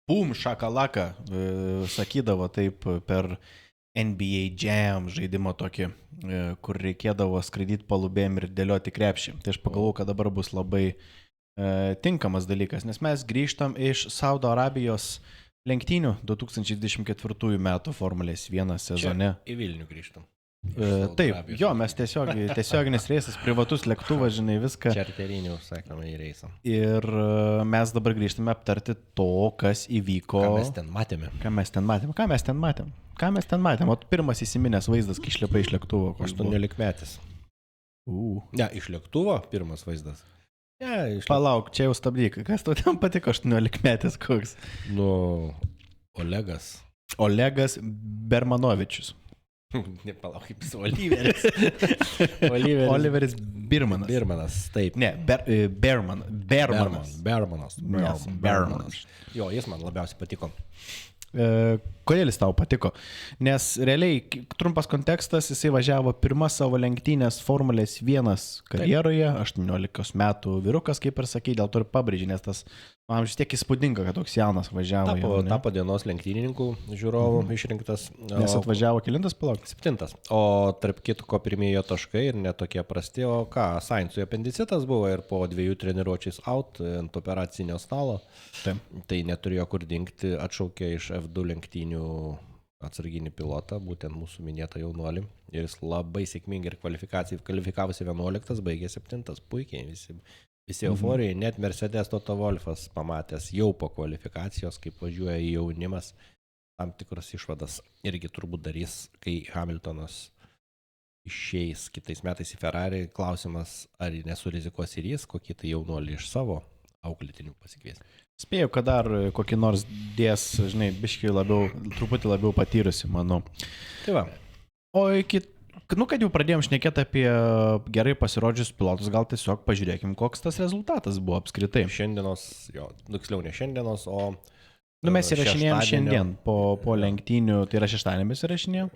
Pum, šakalaka, sakydavo taip per NBA Jam žaidimą tokį, kur reikėdavo skraidyti palubėm ir dėlioti krepšį. Tai aš pagalvoju, kad dabar bus labai tinkamas dalykas, nes mes grįžtam iš Saudo Arabijos lenktynių 2024 metų Formulės 1 sezone. Čia į Vilnių grįžtam. Taip, jo, mes tiesioginis reisas, privatus lėktuvas, žinai, viską. Čarterinių užsakome į reisą. Ir mes dabar grįžtame aptarti to, kas įvyko. Ką mes ten matėm. O pirmas įsiminęs vaizdas, kai išlipai iš lėktuvo. 18-metis. Ne, iš lėktuvo pirmas vaizdas. Ne, Palauk, čia jau stabdyk. Kas tau ten patiko 18-metis koks? Nu, Olegas Bermanovičius. Nepalauk, kaip su Oliveris. Oliveris Birmanas. Birmanas, taip. Ne, Bermanas. Bermanas. Jo, jis man labiausiai patiko. Kodėl jis tau patiko? Nes realiai, trumpas kontekstas, jisai važiavo pirmą savo lenktynės Formulės 1 karjeroje, 18 metų vyrukas, kaip ir sakai, dėl to ir pabrėžė, nes tas man vis tiek įspūdinga, kad toks jaunas važiavo. Tapo dienos lenktynininkų žiūrovų išrinktas. Nes atvažiavo kelintas palauk? 7. O tarp kitko pirmiejo taškai ir netokie prasti, o ką, Sainzui apendicitas buvo ir po 2 treniruočiais out ant operacinio stalo. Taip. Tai neturėjo kur dingti, atšaukė iš F2 lenktynių atsarginį pilotą, būtent mūsų minėtą jaunuolį. Ir jis labai sėkmingai ir kvalifikavosi 11, baigė 7. Puikiai, visi euforijai, net Mercedes Toto Wolfas pamatęs jau po kvalifikacijos, kaip važiuoja į jaunimas, tam tikras išvadas irgi turbūt darys, kai Hamiltonas išeis kitais metais į Ferrari. Klausimas, ar nesurizikuos ir jis, kokį tai jaunuolį iš savo auklėtinių pasikvies. Spėjau, kad dar kokį nors dės, žinai, biškai truputį labiau patyrusi, manau. Tai va. O kad jau pradėjom šnekėti apie gerai pasirodžius pilotus, gal tiesiog pažiūrėkim, koks tas rezultatas buvo apskritai. Šiandienos, tiksliau ne šiandienos, o mes įrašinėjom šiandien po lenktynių, tai yra šeštadienį mes įrašinėjom.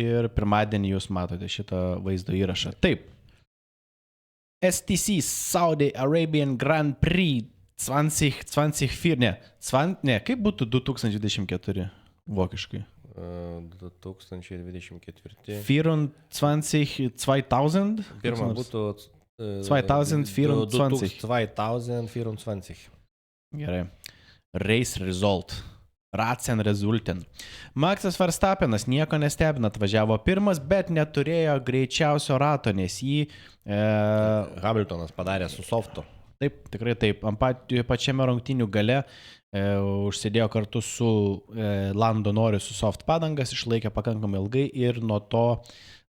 Ir pirmadienį jūs matote šitą vaizdo įrašą. Taip. STC Saudi Arabian Grand Prix 2024, kaip būtų 2024 vokiškai? 2024. 2000? Pirma būtų 2024. Gerai. Race result. Ratsen Resulten. Maxas Verstappenas nieko nestebina, atvažiavo pirmas, bet neturėjo greičiausio rato, nes jį Hamiltonas padarė su softu. Taip, tikrai taip. Pačiame rungtynių gale užsėdėjo kartu su Lando Norrisu soft padangas, išlaikė pakankamai ilgai ir nuo to,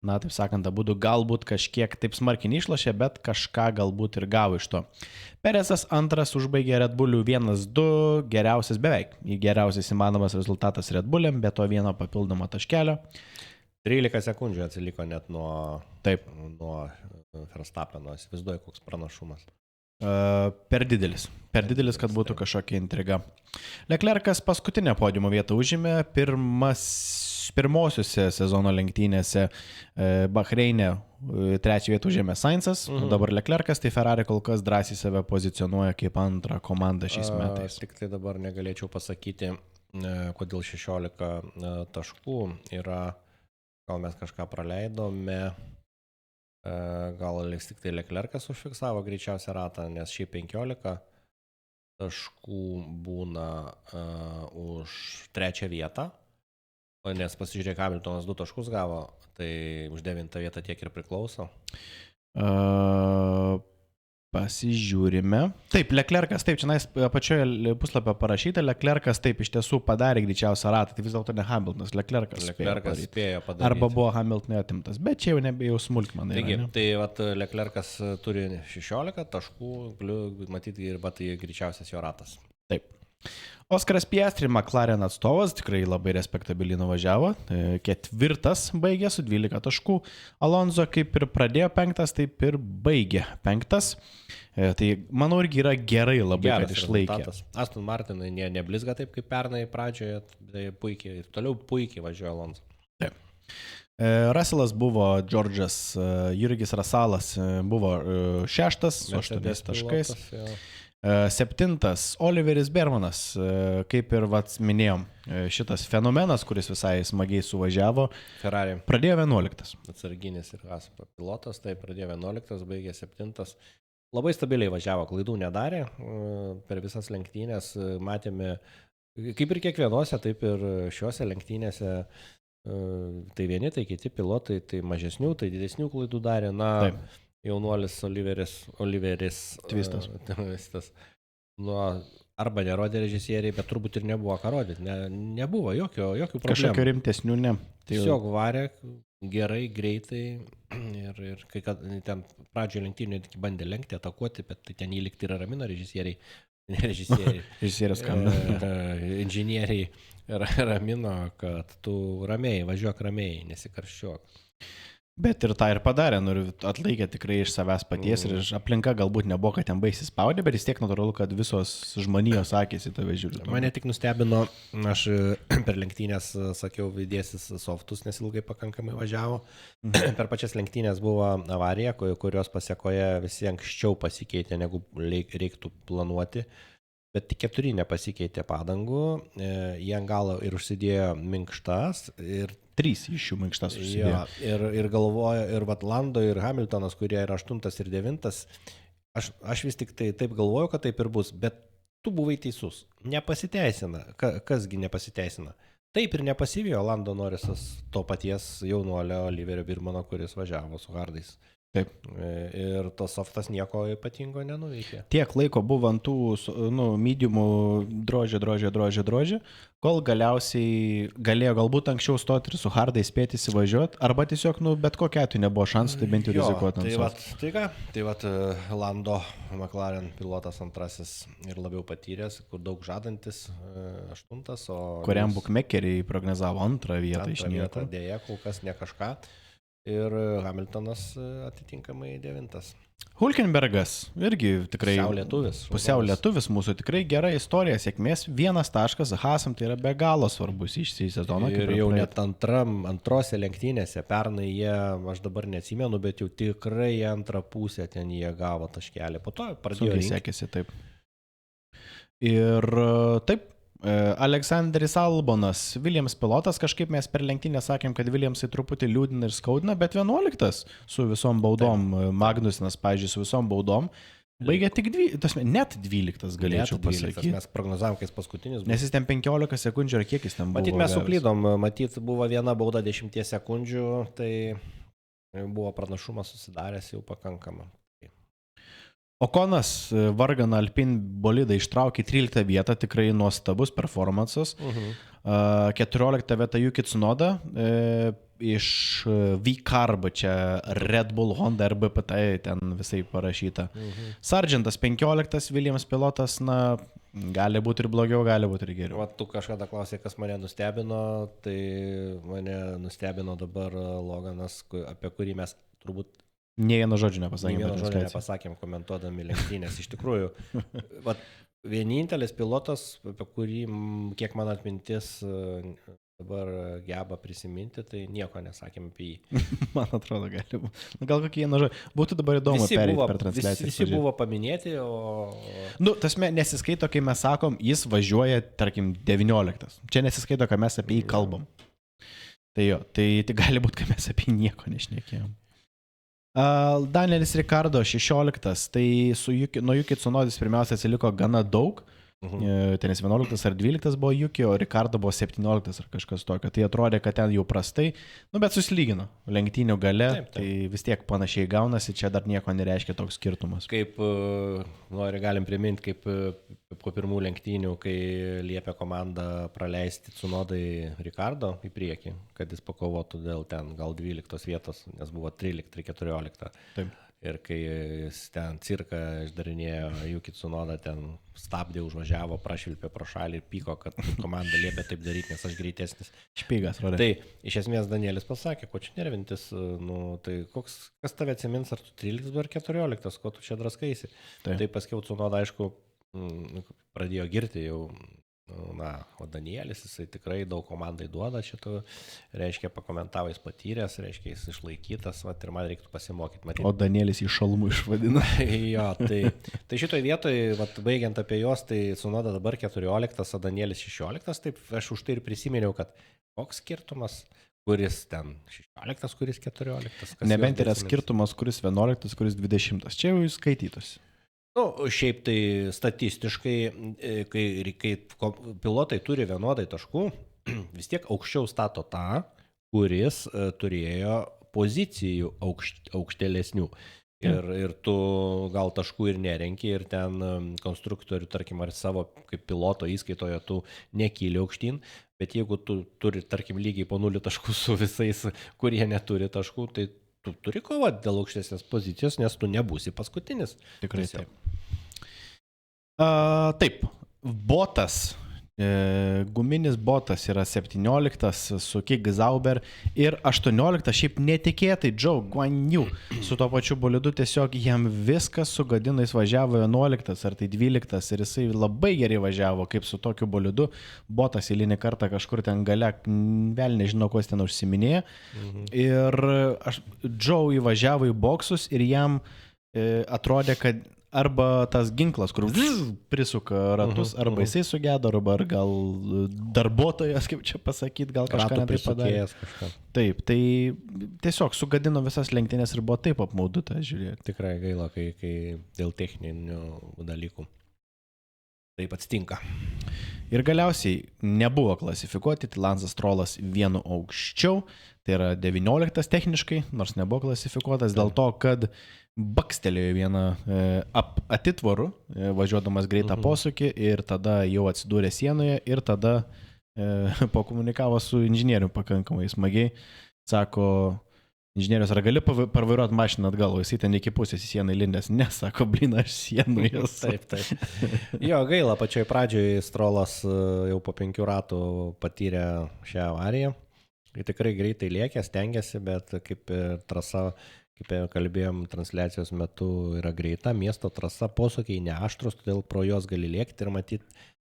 taip sakant, abudu galbūt kažkiek taip smarkiai neišlošė, bet kažką galbūt ir gavo iš to. Peresas antras užbaigė Red Bullių 1-2, geriausias beveik. Geriausias įmanomas rezultatas Red Bulliam, be to vieno papildomo taškelio. 13 sekundžių atsiliko net nuo Verstappeno, įsivaizduoju, koks pranašumas. Per didelis, kad būtų kažkokia intriga. Leclercas paskutinę podiumo vietą užėmė pirmosiuose sezono lenktynėse. Bahreine trečią vietą užėmė Sainzas, dabar Leclercas, tai Ferrari kol kas drąsiai save pozicionuoja kaip antrą komandą šiais metais. Tik tai dabar negalėčiau pasakyti, kodėl 16 taškų yra, gal mes kažką praleidome. Gal liks tik tai Leclercas užfiksavo greičiausią ratą, nes šiaip 15 taškų būna už trečią vietą, nes pasižiūrėk, Hamiltonas 2 taškus gavo, tai už 9 vietą tiek ir priklauso. Pasižiūrime. Taip, Leclercas, taip, čia apačioje puslapio parašyta, Leclercas taip iš tiesų padarė greičiausią ratą, tai vis dėlto ne Hamiltonas, Leclercas spėjo padaryti. Arba buvo Hamiltonai atimtas, bet čia jau nebejau smulkmenai. Taigi, tai Leclercas turi 16 taškų, matyti ir tai greičiausias jo ratas. Taip. Oskaras Piastri, McLaren atstovas, tikrai labai respektabiliai nuvažiavo, 4 baigė su 12 taškų, Alonso kaip ir pradėjo 5, taip ir baigė 5, tai manau irgi yra gerai labai, geras, kad išlaikė. Rezultatas. Aston Martinai neblizga taip kaip pernai pradžioje, tai puikiai, ir toliau puikiai važiuoja Alonso. Taip. Russellas buvo George'as, Jurgis Rasalas buvo 6 su 8 taškais. 7. Oliveris Bermanas, kaip ir minėjom, šitas fenomenas, kuris visai smagiai suvažiavo, Ferrari pradėjo 11. atsarginis ir Haas pilotas, tai pradėjo 11, baigė 7. Labai stabiliai važiavo, klaidų nedarė, per visas lenktynės matėme, kaip ir kiekvienose, taip ir šiuose lenktynėse, tai vieni, tai kiti pilotai, tai mažesnių, tai didesnių klaidų darė, Taip. Jaunuolis Oliveris Twistas. Arba nerodė režisieriai, bet turbūt ir nebuvo ką rodyti, nebuvo jokių problemų. Kažkokio rimtesnių ne. Tiesiog varė gerai, greitai ir kai ten pradžioje lenktynių bandė lenkti, atakuoti, bet ten jį likti ir ramino režisieriai. Režisierius skambina. Inžinieriai ramino, kad tu ramiai, važiuok ramiai, nesikarščiuok. Bet ir tą ir padarė, atlaikė tikrai iš savęs paties ir aplinka galbūt nebuvo, kad ten baisiai spaudė, bet vis tiek natūralu, kad visos žmonijos akys į tave žiūri. Mane tik nustebino, aš per lenktynės sakiau, vidėsis softus, nes ilgai pakankamai važiavo. Per pačias lenktynės buvo avarija, kurios pasiekoje visi anksčiau pasikeitė, negu reiktų planuoti. Bet tik 4 nepasikeitė padangų, jie ant galo ir užsidėjo minkštas ir 3 iš jų minkštas užsidėjo. Ja, ir galvoja, ir Lando, ir Hamiltonas, kurie yra 8 ir 9, aš vis tik taip galvoju, kad taip ir bus, bet tu buvai teisus, nepasiteisina, kasgi nepasiteisina. Taip ir nepasivijo Lando Norrisas to paties jaunuolio Oliverio Birmano, kuris važiavo su hardais. Taip. Ir tos softas nieko ypatingo nenuveikė. Tiek laiko buvo ant tų mediumų drožė, kol galiausiai galėjo galbūt anksčiau stoti ir su hardai spėti įsivažiuoti, arba tiesiog, bet kokia atveju nebuvo šansų, tai bent jau rizikuoti. Tai Lando McLaren pilotas antrasis ir labiau patyręs, kur daug žadantis, 8, o... Kuriam bookmakeriai prognozavo 2 vietą iš nieko. Dėja, kol kas ne kažką. Ir Hamiltonas atitinkamai 9. Hulkenbergas irgi tikrai pusiau lietuvis, mūsų tikrai gera istorija, sėkmės, 1 taškas, Haasam tai yra be galo svarbus iš sezono. Ir jau net antrose lenktynėse, pernai jie, aš dabar neatsimenu, bet jau tikrai antrą pusę ten jie gavo taškelį, po to pradėjo rinkti. Sekėsi, taip. Ir taip. Aleksandris Albonas, Williams pilotas, kažkaip mes per lenktynę sakėm, kad Williamsai truputį liūdina ir skaudina, bet 11 su visom baudom, Magnusinas, pavyzdžiui, su visom baudom, baigė tik net 12 galėčiau pasakyti. Mes prognozavom, kad jis paskutinis buvo. Nes jis ten 15 sekundžių ar kiek jis ten buvo. Matyt, mes suklydom, buvo viena bauda 10 sekundžių, tai buvo pranašumas susidaręs jau pakankamą. Okonas varganą Alpine bolidą ištraukė 13 vietą, tikrai nuostabus performances. 14 vietą Yuki Tsunoda iš V-Carb, čia Red Bull, Honda ir BPT, ten visai parašyta. Sargentas 15, Williams pilotas, gali būti ir blogiau, gali būti ir geriau. Tu kažkada klausė, kas mane nustebino, tai mane nustebino dabar Loganas, apie kurį mes turbūt Nė vieno žodžio nepasakėm komentuodami lenktynės. Iš tikrųjų, vienintelis pilotas, apie kurį, kiek man atmintis dabar geba prisiminti, tai nieko nesakėm apie jį. Man atrodo, gali būti. Gal kokį vieną žodį. Būtų dabar įdomu perėti per transliaciją. Visi buvo paminėti, o... tasme nesiskaito, kai mes sakom, jis važiuoja, tarkim, 19. Čia nesiskaito, kai mes apie jį kalbam. Tai jo, tai gali būti, kai mes apie jį nieko nešnekėjom. Danielis Ricardo 16, tai nuo Yuki Tsunodis pirmiausia atsiliko gana daug, tenis 11 ar 12 buvo Yuki, o Ricardo buvo 17 ar kažkas tokio, tai atrodė, kad ten jau prastai, bet susilygino lenktynių gale, taip. Tai vis tiek panašiai gaunasi, čia dar nieko nereiškia toks skirtumas. Kaip, galim priminti, kaip po pirmų lenktynių, kai liepė komanda praleisti Tsunodai Ricardo į priekį, kad jis pakovotų dėl ten gal 12 vietos, nes buvo 13 ir 14. Taip. Ir kai jis ten cirką išdarinėjo, Yuki Tsunoda ten stabdė, užvažiavo, prašvilpė pro šalį ir pyko, kad komanda liepė taip daryti, nes aš greitesnis. Špygas, rodė. Tai iš esmės Danielis pasakė, ko čia nervintis, tai kas tave atsimins, ar tu 13 ar 14, ko tu čia draskaisi. Tai paskiau Tsunoda, aišku, pradėjo girti jau o Danielis, jisai tikrai daug komandai duoda šitų, reiškia, pakomentavo, jis patyręs, reiškia, jis išlaikytas, ir man reiktų pasimokyti. Matyti. O Danielis į šalmų išvadina. Jo, tai šitoj vietoj, baigiant apie juos, tai Tsunoda dabar 14, o Danielis 16, taip aš už tai ir prisiminiau, kad koks skirtumas, kuris ten 16, kuris 14. Nebent yra skirtumas, kuris 11, kuris 20. Čia jau jūs skaitytųsi. Šiaip tai statistiškai, kai pilotai turi vienodai taškų, vis tiek aukščiau stato tą, kuris turėjo pozicijų aukštelesnių. Ir tu gal taškų ir nerenki, ir ten konstruktorių, tarkim, ar savo kaip piloto įskaitoje tu nekyli aukštyn, bet jeigu tu turi, tarkim, lygiai po 0 taškų su visais, kurie neturi taškų, tai tu turi kovoti dėl aukštesnės pozicijos, nes tu nebūsi paskutinis. Tikrai taip. Taip, botas, guminis botas yra 17 su Kik Zauber ir 18, šiaip netikėtai Zhou Guanyu su to pačiu bolidu, tiesiog jam viskas sugadino, jis važiavo 11 ar tai 12 ir jisai labai gerai važiavo, kaip su tokiu bolidu, botas eilinį kartą kažkur ten gale, vėl nežinau, ko jis ten užsiminėjo, ir Zhou įvažiavo į boksus ir jam atrodė, kad arba tas ginklas, kur prisuka ratus, arba jisai sugedo, arba gal darbuotojas, kaip čia pasakyti, gal kažką netai padarė. Taip, tai tiesiog sugadino visas lenktynės ir buvo taip apmaudu tą žiūrėti. Tikrai gaila, kai dėl techninių dalykų taip atsitinka. Ir galiausiai nebuvo klasifikuoti, tai Lansas Strollas vienu aukščiau, tai yra 19 techniškai, nors nebuvo klasifikuotas, dėl to, kad bakstelėjo vieną atitvarų, važiuodamas greitą posūkį ir tada jau atsidūrė sienoje ir tada pakomunikavo su inžinieriu pakankamai smagiai. Sako, inžinierius, ar gali parvairuoti mašiną atgal, o jisai ten iki pusės į sieną įlindęs, nesako, blina, aš sienų jas. Taip. Jo, gaila, pačioj pradžioj Strollas jau po 5 ratų patyrė šią avariją. Tai tikrai greitai lėkė, stengiasi, bet kaip trasa, kaip kalbėjom transliacijos metu, yra greita, miesto trasa, posūkiai neaštrus, todėl pro jos gali lėkti ir matyti,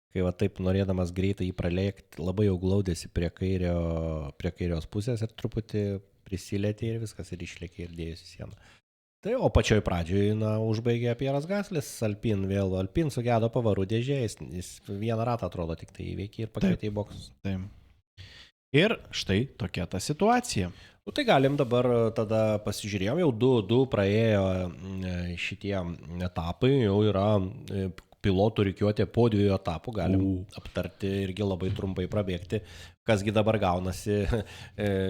kai va taip norėdamas greitai jį pralėkti, labai jau glaudėsi prie kairios pusės ir truputį prisilėtė ir viskas ir išlėkė ir dėjusi sieną. Tai o pačioj pradžioj, užbaigė Pieras Gaslis, Alpin sugedo pavarų dėžė, jis vieną ratą atrodo tik tai įveikė ir pakvietė į boksus. Taip. Ir štai tokia ta situacija. Tai galim dabar tada pasižiūrėjom, jau du praėjo šitie etapai, jau yra pilotų rikiuotė po 2 etapų, galim aptarti irgi labai trumpai prabėgti, kasgi dabar gaunasi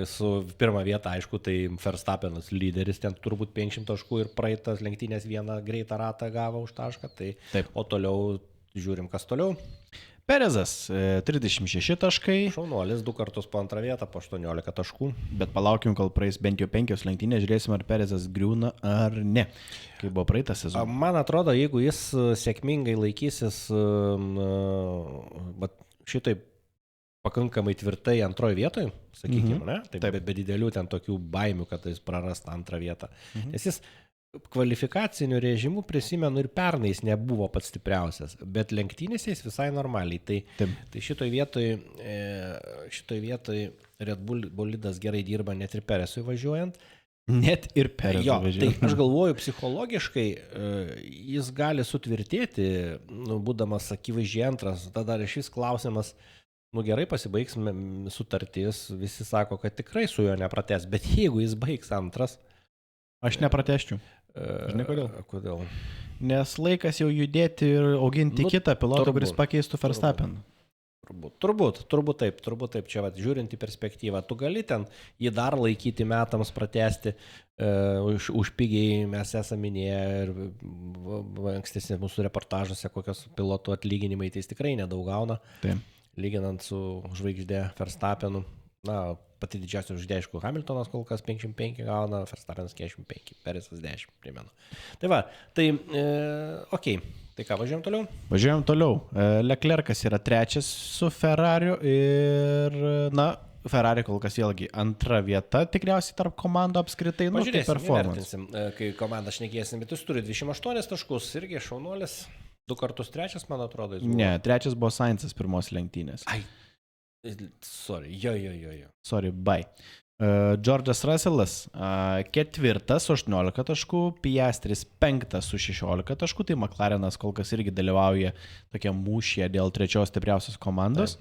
su pirmą vietą, aišku, tai Verstappenas lyderis, ten turbūt 500 taškų ir praeitas lenktynės vieną greitą ratą gavo už tašką, tai taip. O toliau žiūrim, kas toliau. Perezas 36 taškai. Šaunuolis 2 kartus po 2 vietą, po 18 taškų. Bet palaukim, kol praeis bent jau 5 lenktynės, žiūrėsim, ar Perezas griūna ar ne, kaip buvo praeitą sezoną. Man atrodo, jeigu jis sėkmingai laikysis šitaip pakankamai tvirtai 2 vietoje, sakykime, ne? Taip, be didelių ten tokių baimių, kad jis prarasta 2 vietą. Nes jis kvalifikacinių režimų, prisimenu, ir pernais nebuvo pats stipriausias, bet lenktynėse jis visai normaliai. Tai šitoj vietoj Red Bull bolidas gerai dirba net ir Peresui važiuojant. Net ir Peresui važiuojant. Tai aš galvoju, psichologiškai jis gali sutvirtėti, būdamas akivaizdžiai antras. Tada iš vis klausimas, gerai, pasibaigsime sutartis, visi sako, kad tikrai su juo nepratęs, bet jeigu jis baigs antras, aš nepratęsčiau. Žinai kodėl? Kodėl? Nes laikas jau judėti ir auginti kitą pilotą, kuris pakeistų Verstappen. Turbūt taip, čia žiūrint į perspektyvą, tu gali ten jį dar laikyti metams, pratęsti, už pigiai mes esame minėję ir ankstesnės mūsų reportažuose, kokios pilotų atlyginimai, tai jis tikrai nedaug gauna, lyginant su žvaigždė Verstappenu. Pati didžiausia žvaigždė, aišku, Hamiltonas kol kas 55 gauna, Verstappenas 45, Peresas 10, primenu. Tai va, okei. Tai ką, važiuojam toliau? Važiuojam toliau. Leclercas yra 3 su Ferrariu ir, Ferrari kol kas vėlgi 2 vieta, tikriausiai tarp komandų apskritai, pažiūrėsim, įvertinsim, kai komandą šnekėsim, bet jis turi 28 taškus, irgi šaunuolis. 2 kartus trečias, man atrodo, jis buvo. Ne, trečias buvo Sainzas pirmos lenktynės. Ai, sorry, jo. Sorry, bye. George'as Russellas ketvirtas su 18 taškų, Piastris penktas su 16 taškų, tai McLarenas kol kas irgi dalyvauja tokia mūšyje dėl trečios stipriausios komandos.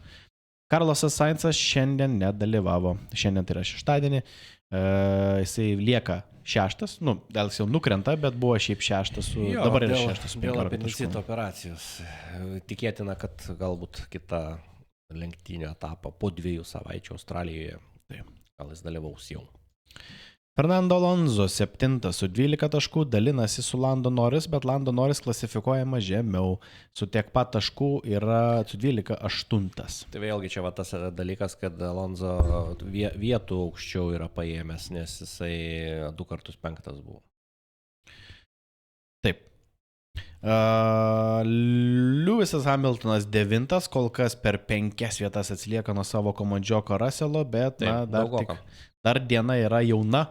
Carlosas Sainzas šiandien nedalyvavo, šiandien tai yra šeštadienį, jisai lieka šeštas, gal jis jau nukrenta, bet buvo šiaip šeštas, dabar yra šeštas su 15 taškų. Dėl apendicito operacijos. Tikėtina, kad galbūt kitą lenktynių etapą po 2 savaičių Australijoje. Taip. Gal jis dalyvaus jau. Fernando Alonso 7 su 12 taškų dalinasi su Lando Norris, bet Lando Norris klasifikuojama žemiau. Su tiek pat taškų yra su 12 8. Tai vėlgi čia va tas dalykas, kad Alonso vietų aukščiau yra paėmęs, nes jisai 2 kartus 5 buvo. Taip. Lewisas Hamiltonas 9, kol kas per 5 vietas atsilieka nuo savo komandžioko Russello, bet dar diena yra jauna,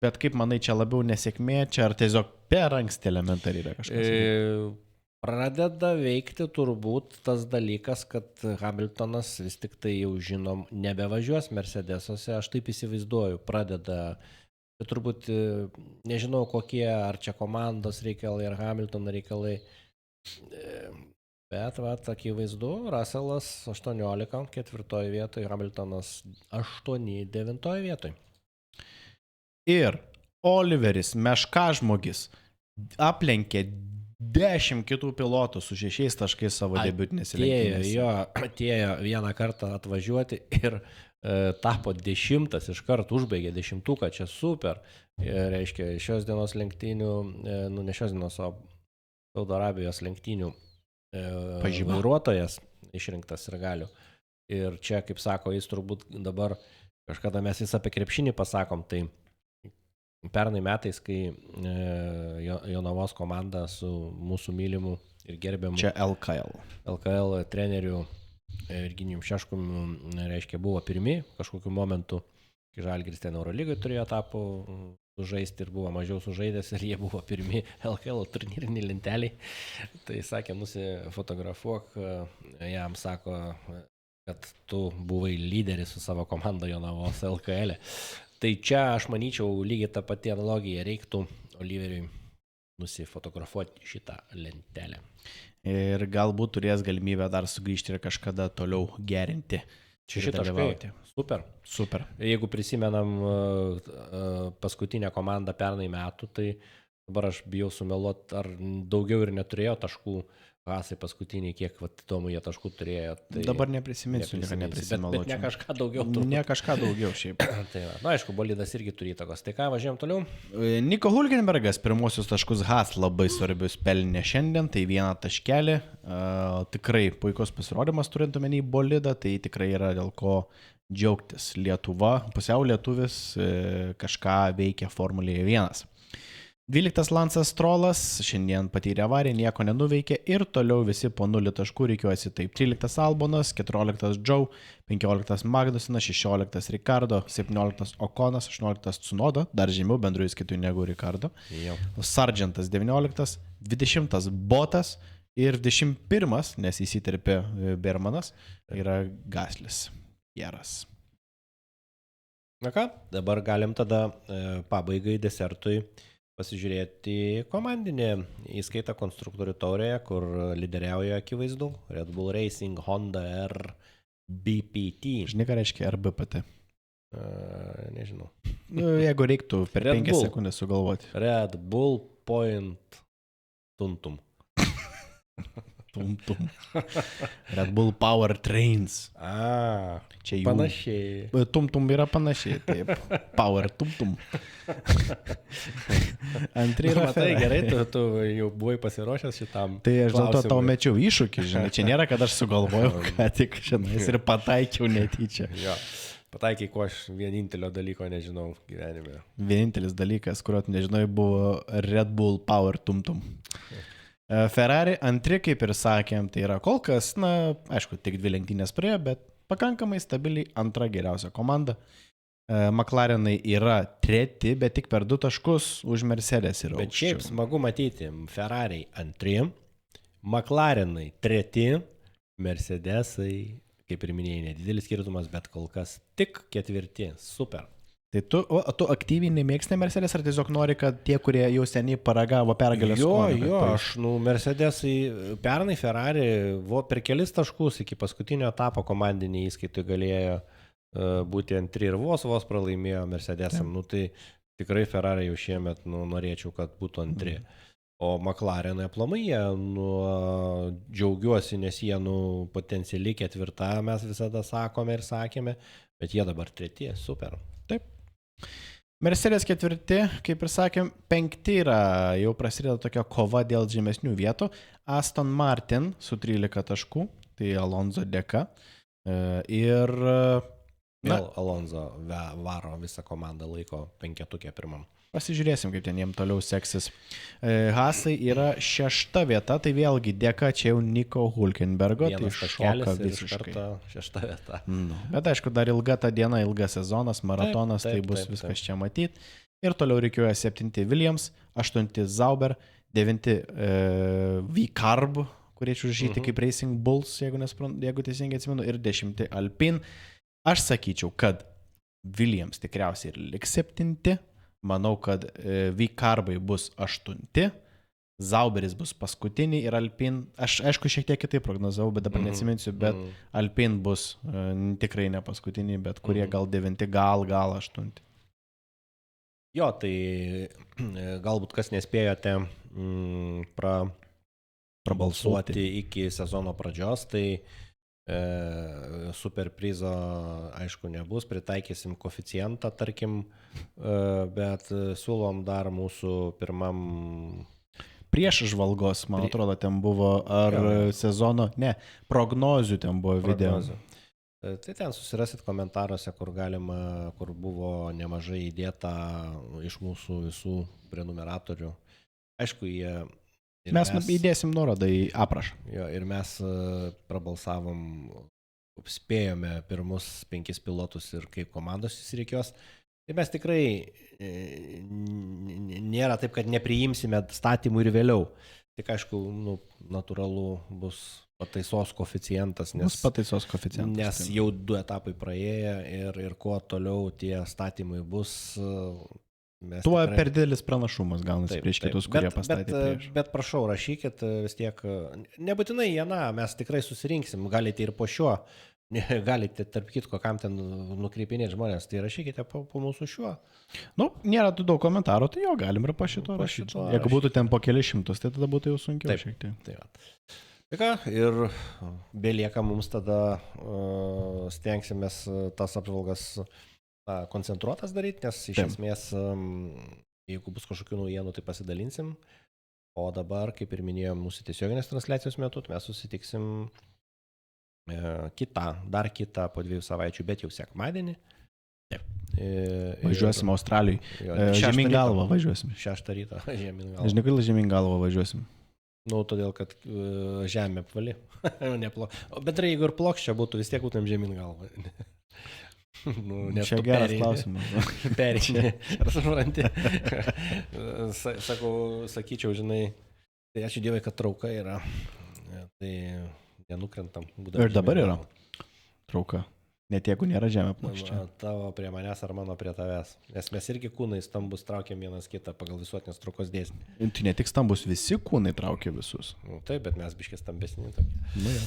bet kaip manai, čia labiau nesėkmė, čia ar tiesiog per anksti elementariai yra kažkas? Pradeda veikti turbūt tas dalykas, kad Hamiltonas vis tik tai jau žinom nebevažiuos Mercedesuose, aš taip įsivaizduoju, pradeda. Turbūt nežinau kokie, ar čia komandos reikalai, ar Hamiltono reikalai, bet akivaizdu, Russellas 18, 4 vietoje, Hamiltonas 8, 9 vietoje. Ir Oliveris Meškažmogis aplenkė 10 kitų pilotų su 6 taškais savo debiutinėse lenktynėse. Atėjo vieną kartą atvažiuoti ir tapo 10 iš karto, užbaigė 10, čia super. Reiškia, šios dienos lenktynių, ne šios dienos, o Saudo Arabijos lenktynių vairuotojas išrinktas sirgalių. Ir čia, kaip sako, jis turbūt dabar, kažkada mes vis apie krepšinį pasakom, tai pernai metais, kai Jonavos komanda su mūsų mylimu ir gerbiamu čia LKL treneriu Virginijum Šeškum, reiškia, buvo pirmi kažkokiu momentu, kai Žalgiris ten Eurolygai turėjo etapų sužaisti ir buvo mažiau sužaidęs ir jie buvo pirmi LKL turnyrinį lentelį. Tai sakė, nusifotografuok, jam sako, kad tu buvai lyderis su savo komanda Jonavos LKL. Tai čia, aš manyčiau, lygiai tą patį analogiją reiktų Oliveriui nusifotografuoti šitą lentelę. Ir galbūt turės galimybę dar sugrįžti ir kažkada toliau gerinti. Šitą dalyvauti. Super. Jeigu prisimenam paskutinę komandą pernai metų, tai dabar aš bijau sumeluoti, ar daugiau ir neturėjo taškų. Hasai paskutiniai, kiek įdomu jie taškų turėjo. Tai dabar neprisiminsiu, neprisimeluočiau. Bet ne kažką daugiau. Ne kažką daugiau šiaip. Tai aišku, bolidas irgi turi įtakos. Tai ką, važiuojam toliau? Nico Hülkenbergas pirmosius taškus Haas labai svarbius pelnė šiandien, tai 1 taškelį. Tikrai puikus pasirodymas turint omeny bolidą, tai tikrai yra dėl ko džiaugtis. Lietuva, pusiau lietuvis, kažką veikia Formulėje 1. 12 Lansas Strollas šiandien patyrė avariją, nieko nenuveikė ir toliau visi po 0 taškų reikiuosi taip. 13 Albonas, 14 Joe, 15 Magnusinas, 16 Ricardo, 17 Okonas, 18 Tsunoda, dar žemiau bendrųjų skaitų negu Ricardo. Sargentas 19, 20 Botas ir 21, nes įsiterpė Bermanas, yra Gaslis. Geras. Na ką, dabar galim tada pabaigai desertui pasižiūrėti komandinę įskaitą konstruktorių taurėje, kur lyderiauja akivaizdu Red Bull Racing, Honda ir BPT. Žinai, ką reiškia RBPT? Nežinau. Jeigu reiktų per 5 sekundės sugalvoti. Red Bull Point Tuntum. Tuntum. Red Bull Power Trains. Čia jų. Panašiai. Tum yra panašiai, taip. Power Tum. Antri yra tai gerai, tu jau buvai pasiruošęs šitam. Tai aš dėl to tau mečiau iššūkį, žinai. Čia nėra, kad aš sugalvojau, kad tik šiandien ir pataikiau netyčia. Jo. Pataikiai, ko aš vienintelio dalyko nežinau gyvenime. Vienintelis dalykas, kurio nežinau, buvo Red Bull Power Tum. Ferrari antri, kaip ir sakėm, tai yra kol kas, aišku, tik 2 lenktynės praėjo, bet pakankamai stabiliai antra geriausia komanda. McLarenai yra 3, bet tik per 2 taškus už Mercedes yra. Bet šiaip smagu matyti, Ferrari antri, McLarenai 3, Mercedesai, kaip ir minėjai, nedidelis skirtumas, bet kol kas tik 4. Super. Tai tu aktyviai nemėgsti Mercedes ar tiesiog nori, kad tie, kurie jau seniai paragavo pergalės skonį? Jo, aš, Mercedesai, pernai Ferrari per kelis taškus iki paskutinio etapo komandiniai įskaitai galėjo būti ant 3 ir vos pralaimėjo Mercedesam. Tai tikrai Ferrari jau šiemet norėčiau, kad būtų ant 3. O McLarenai aplamai jie džiaugiuosi, nes jie potencialiai 4, mes visada sakome ir sakėme, bet jie dabar 3, super. Taip. Mercedes 4, kaip ir sakėm, 5 yra, jau prasideda tokia kova dėl žemesnių vietų. Aston Martin su 13 taškų, tai Alonso dėka. Ir... Vėl Alonso varo visą komandą laiko 5 pirmam. Pasižiūrėsim, kaip ten jiem toliau seksis. Haasai yra 6 vieta, tai vėlgi dėka čia jau Nico Hülkenbergo, tai šoka visiškai. 6 vieta. Bet aišku, dar ilga ta diena, ilgas sezonas, maratonas, taip, tai bus viskas čia matyti. Ir toliau reikėjo 7 Williams, 8 Sauber, 9 V-Carb, kurie užžyti kaip Racing Bulls, jeigu teisingai atsimenu, ir 10 Alpine. Aš sakyčiau, kad Williams tikriausiai ir liks 7. Manau, kad V-Carbai bus 8, Zauberis bus paskutinį ir Alpine, aš aišku šiek tiek kitaip prognozavau, bet dabar neatsiminsiu, bet Alpine bus tikrai ne paskutinį, bet kurie gal 9, gal 8. Jo, tai galbūt kas nespėjote prabalsuoti iki sezono pradžios, tai super prizo, aišku, nebus, pritaikysim koeficientą, tarkim, bet siūlom dar mūsų pirmam... Prieš žvalgos, man atrodo, ten buvo, ar sezono, ne, prognozių ten buvo video. Tai ten susirasit komentaruose, kur buvo nemažai įdėta iš mūsų visų prenumeratorių. Aišku, mes įdėsim nuorodą į aprašą. Jo, ir mes prabalsavom, spėjome pirmus 5 pilotus ir kaip komandos įsireikios. Ir mes tikrai nėra taip, kad nepriimsime statymų ir vėliau. Tik aišku, natūralu bus pataisos koeficientas. Bus pataisos koeficientas. Nes jau 2 etapai praėję ir kuo toliau tie statymai bus... Tuo tikrai... per didelis pranašumas gaunasi prieš kitus, kurie pastatė prieš. Bet prašau, rašykit vis tiek, nebūtinai mes tikrai susirinksim, galite ir po šiuo, galite tarp kitko, kam ten nukreipinėti žmonės, tai rašykite po mūsų šiuo. Nėra daug komentarų, tai jo, galim ir po šito rašyti. Jeigu būtų ten po keli šimtus, tai tada būtų jau sunkiau šiek tiek. Tai ką, ir belieka mums tada stengsimės tas apžvalgas koncentruotas daryti, nes iš esmės, jeigu bus kažkokių naujienų, tai pasidalinsim. O dabar, kaip ir minėjom, mūsų tiesioginės transliacijos metu, mes susitiksim dar kitą po 2 savaičių, bet jau sekmadienį. Važiuosim Australijai. Žemyn galvą važiuosim. 6 ryto žemyn galvą. Žinai, kodėl žemyn galvą važiuosim? Todėl, kad žemė apvali. Bet jeigu ir plokščia būtų, vis tiek būtum žemyn galvą. Čia geras klausimas. Perėčia. Ar supranti? Sakyčiau, žinai, tai ačiū Dievui, kad trauka yra. Tai nenukrentam. Ir dabar yra trauka. Net jeigu nėra žemė plokščia. Tavo prie manęs ar mano prie tavęs. Nes mes irgi kūnai stambus traukiam vienas kitą pagal visuotinės traukos dėsnį. Tai ne tik stambus, visi kūnai traukia visus. Taip, bet mes biškis stambesni tokie.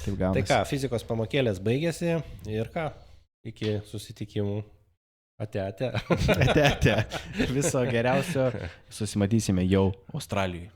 Taip gaunasi. Tai ką, fizikos pamokėlės baigėsi ir ką? Iki susitikimų. Ate. Viso geriausio. Susimatysime jau Australijoje.